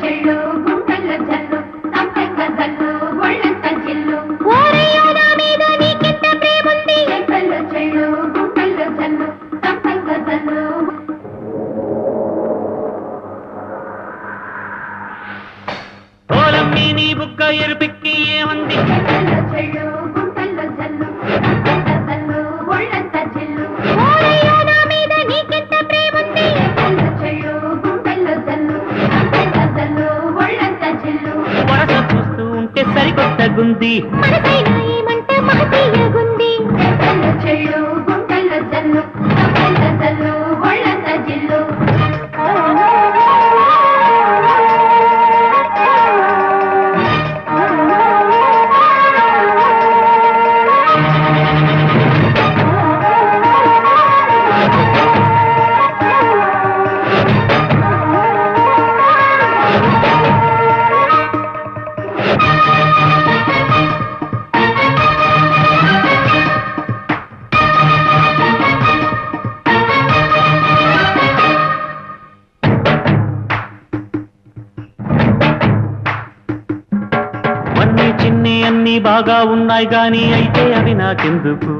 చెళ్ళు గుంటల్లో జల్లు సంపెంగ జల్లు ఒళ్ళంత జిల్లు ఓరయ్యో నా మీద నీకెంత ప్రేముంది చెంపల్లో చెళ్ళు గుంటల్లో జల్లు సంపెంగ జల్లు ఓలమ్మి నీ బుగ్గ ఎరుపెక్కి ఏమంది చెంపల్లో చెళ్ళు గుంటల్లో జల్లు సంపెంగ జల్లు ఒళ్ళంత జిల్లు ఓరయ్యో నా మీద నీకెంత ప్రేముంది చెంపల్లో చెళ్ళు గుంటల్లో జల్లు సంపెంగ జల్లు ఒళ్ళంత జిల్లు వరస చూస్తూ ఉంటే సరికొత్తగుంది మనసైనా ఏమంటే మహతీయగుంది చెంపల్లో చెళ్ళు గుంటల్లో జల్లు సంపెంగ జల్లు ఒళ్ళంత జిల్లు చిన్ని అన్ని బాగా ఉన్నాయి గాని అయితే అవి నాకెందుకు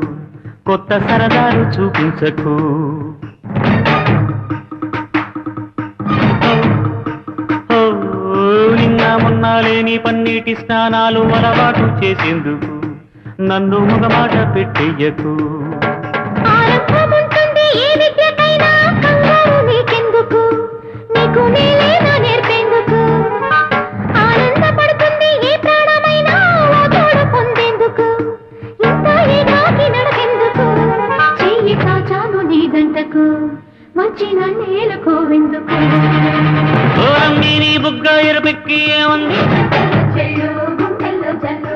కొత్త సరదాలు చూపించకు ఓ, నిన్న మొన్న లేని పన్నీటి స్నానాలు అలవాటు చేసేందుకు నన్ను మగమాట పెట్టెయ్యకు ఆరంభముంటుంది ఏ విద్యకైనా కంగారు నీకెందుకు నీకు నేలేనా నేర్పేందుకు ఆనందపడుతుంది ఏ ప్రాణమైనా ఓ తోడు పొందేందుకు ఇంత ఏకాకి నడకెందుకు చెయ్యి కాచాను నీ గంటకు వచ్చి నన్నేలుకోవెందుకు ఓ అమ్మి నీ బుగ్గ ఎరుపెక్కి ఏమంది చెళ్ళు గుంటల్లో జల్లు